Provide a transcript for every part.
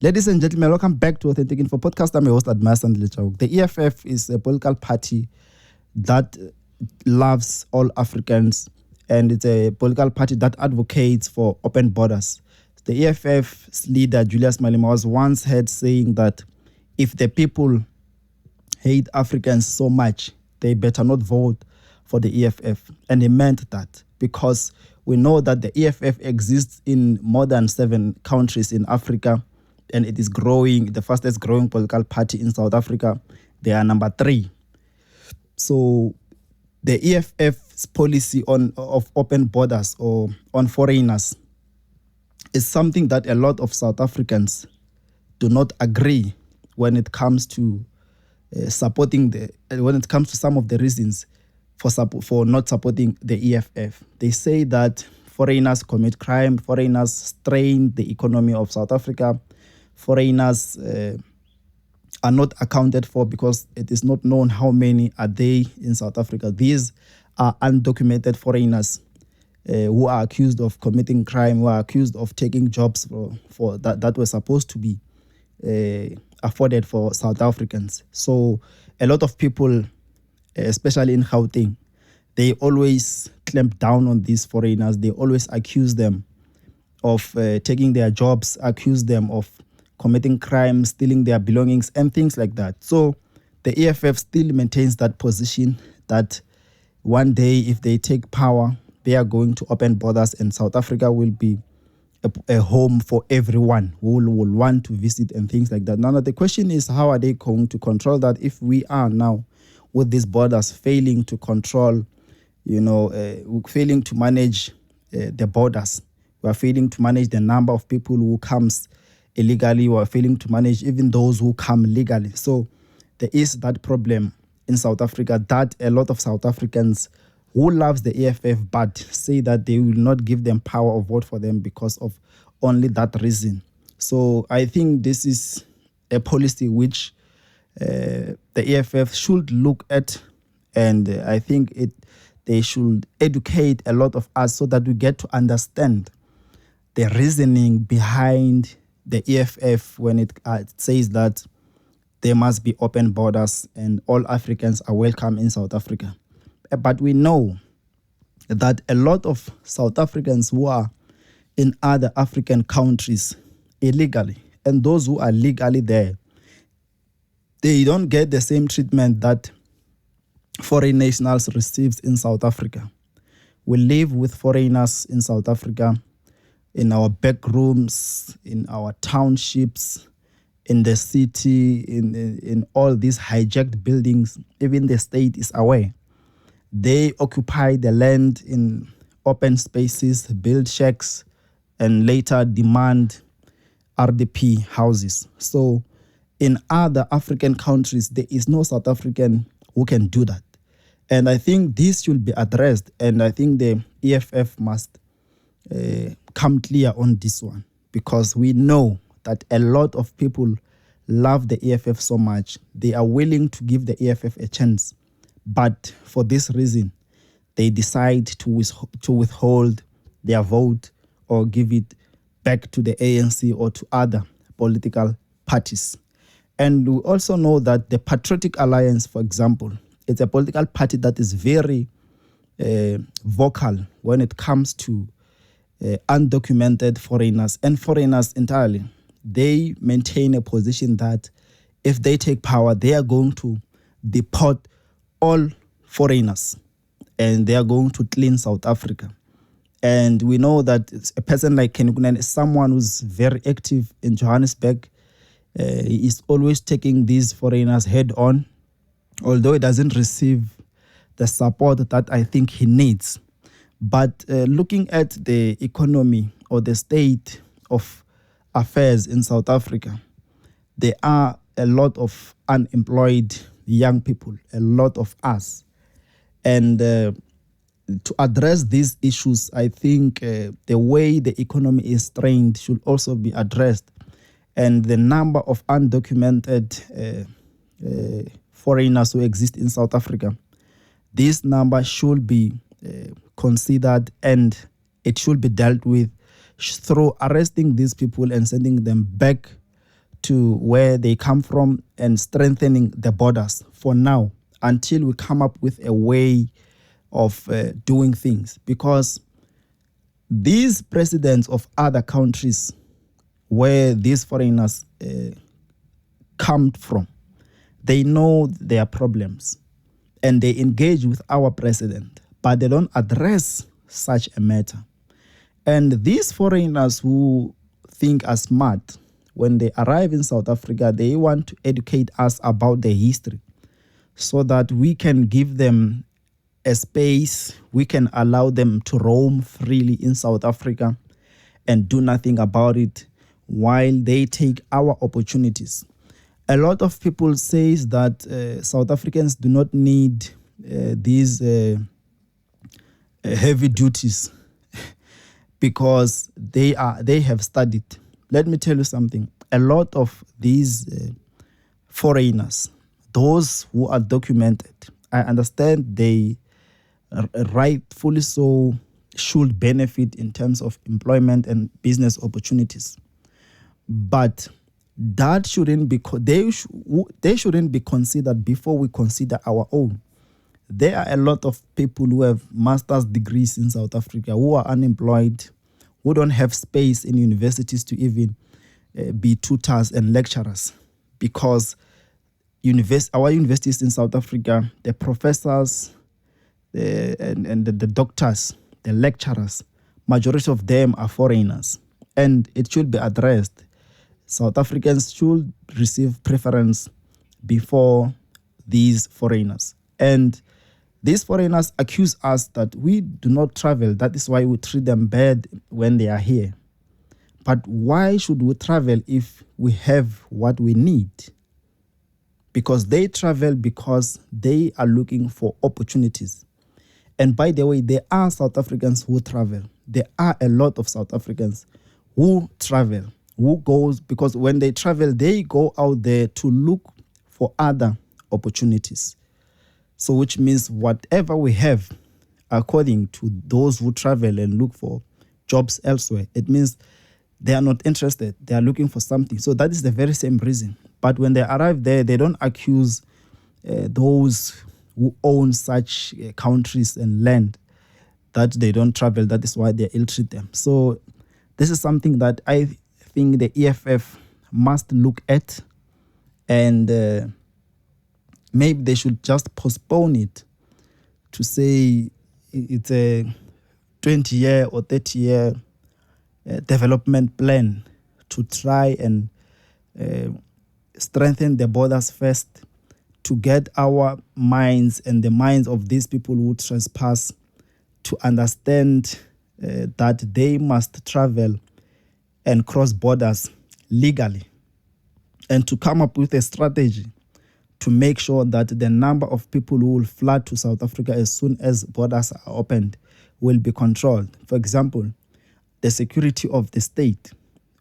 Ladies and gentlemen, welcome back to Authentic Info Podcast. I'm your host, Admas Andlechawuk. The EFF is a political party that loves all Africans, and it's a political party that advocates for open borders. The EFF's leader, Julius Malema, was once heard saying that if the people hate Africans so much, they better not vote for the EFF. And he meant that because we know that the EFF exists in more than 7 countries in Africa, and it is growing, the fastest growing political party in South Africa. They are number 3. So the EFF's policy of open borders or on foreigners is something that a lot of South Africans do not agree when it comes to supporting when it comes to some of the reasons for not supporting the EFF. They say that foreigners commit crime, foreigners strain the economy of South Africa, foreigners are not accounted for because it is not known how many are they in South Africa. These are undocumented foreigners who are accused of committing crime, who are accused of taking jobs for that were supposed to be afforded for South Africans. So a lot of people, especially in Gauteng, they always clamp down on these foreigners. They always accuse them of taking their jobs, accuse them of committing crimes, stealing their belongings, and things like that. So the EFF still maintains that position that one day, if they take power, they are going to open borders and South Africa will be a home for everyone who will want to visit and things like that. Now, the question is, how are they going to control that if we are now with these borders failing to control, failing to manage the borders? We are failing to manage the number of people who comes illegally, or failing to manage even those who come legally. So there is that problem in South Africa that a lot of South Africans who loves the EFF but say that they will not give them power or vote for them because of only that reason. So I think this is a policy which the EFF should look at, and I think they should educate a lot of us so that we get to understand the reasoning behind the EFF when it says that there must be open borders and all Africans are welcome in South Africa. But we know that a lot of South Africans who are in other African countries illegally, and those who are legally there, they don't get the same treatment that foreign nationals receives in South Africa. We live with foreigners in South Africa, in our back rooms, in our townships, in the city, in all these hijacked buildings. Even the state is aware. They occupy the land in open spaces, build shacks, and later demand RDP houses. So in other African countries, there is no South African who can do that. And I think this should be addressed, and I think the EFF must come clear on this one, because we know that a lot of people love the EFF so much. They are willing to give the EFF a chance. But for this reason, they decide to withhold their vote or give it back to the ANC or to other political parties. And we also know that the Patriotic Alliance, for example, it's a political party that is very vocal when it comes to undocumented foreigners and foreigners entirely. They maintain a position that if they take power, they are going to deport all foreigners and they are going to clean South Africa. And we know that a person like Kenny Kunene is someone who's very active in Johannesburg. He is always taking these foreigners head on, although he doesn't receive the support that I think he needs. But looking at the economy or the state of affairs in South Africa, there are a lot of unemployed young people, a lot of us. And to address these issues, I think the way the economy is strained should also be addressed. And the number of undocumented foreigners who exist in South Africa, this number should be considered, and it should be dealt with through arresting these people and sending them back to where they come from and strengthening the borders for now until we come up with a way of doing things. Because these presidents of other countries where these foreigners come from, they know their problems and they engage with our president, but they don't address such a matter. And these foreigners who think are smart, when they arrive in South Africa, they want to educate us about their history so that we can give them a space, we can allow them to roam freely in South Africa and do nothing about it while they take our opportunities. A lot of people say that South Africans do not need these heavy duties because they have studied. Let me tell you something. A lot of these foreigners, those who are documented, I understand they rightfully so should benefit in terms of employment and business opportunities. But that shouldn't be they shouldn't be considered before we consider our own. There are a lot of people who have master's degrees in South Africa who are unemployed, who don't have space in universities to even be tutors and lecturers, because our universities in South Africa, the professors and the doctors, the lecturers, majority of them are foreigners, and it should be addressed. South Africans should receive preference before these foreigners. And these foreigners accuse us that we do not travel. That is why we treat them bad when they are here. But why should we travel if we have what we need? Because they travel because they are looking for opportunities. And by the way, there are South Africans who travel. There are a lot of South Africans who travel, who goes, because when they travel, they go out there to look for other opportunities. So which means whatever we have, according to those who travel and look for jobs elsewhere, it means they are not interested. They are looking for something. So that is the very same reason. But when they arrive there, they don't accuse those who own such countries and land that they don't travel. That is why they ill-treat them. So this is something that I think the EFF must look at, and maybe they should just postpone it to say it's a 20-year or 30-year development plan to try and strengthen the borders first, to get our minds and the minds of these people who trespass to understand that they must travel and cross borders legally, and to come up with a strategy to make sure that the number of people who will flood to South Africa as soon as borders are opened will be controlled. For example, the security of the state.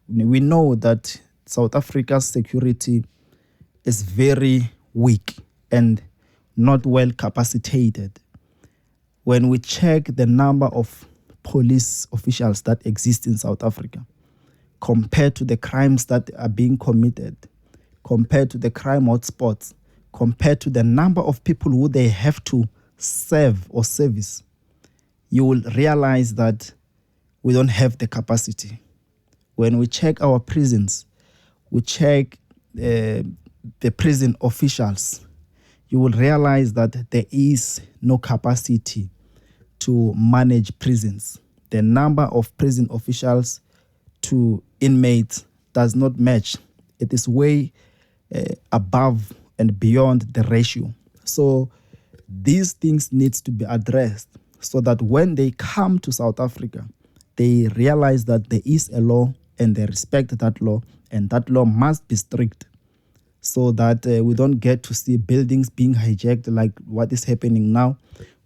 We know that South Africa's security is very weak and not well capacitated. When we check the number of police officials that exist in South Africa, compared to the crimes that are being committed, compared to the crime hotspots, compared to the number of people who they have to serve or service, you will realize that we don't have the capacity. When we check our prisons, we check the prison officials, you will realize that there is no capacity to manage prisons. The number of prison officials to inmates does not match. It is way above and beyond the ratio. So these things need to be addressed so that when they come to South Africa, they realize that there is a law and they respect that law, and that law must be strict so that we don't get to see buildings being hijacked like what is happening now.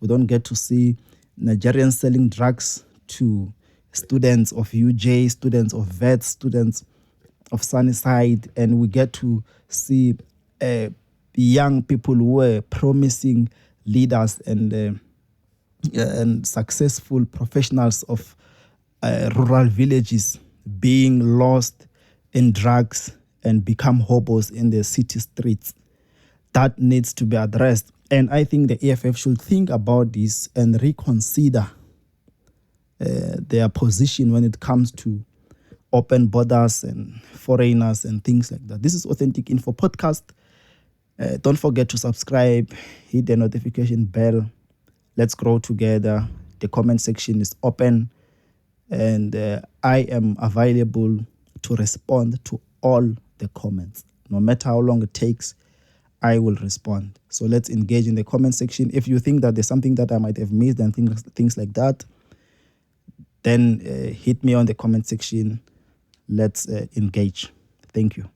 We don't get to see Nigerians selling drugs to students of UJ, students of VET, students of Sunnyside, and we get to see young people who are promising leaders and successful professionals of rural villages being lost in drugs and become hobos in the city streets. That needs to be addressed. And I think the EFF should think about this and reconsider their position when it comes to open borders and foreigners and things like that. This is Authentic Info Podcast. Don't forget to subscribe, hit the notification bell. Let's grow together. The comment section is open, and I am available to respond to all the comments. No matter how long it takes, I will respond. So let's engage in the comment section. If you think that there's something that I might have missed and things like that, then hit me on the comment section. Let's engage. Thank you.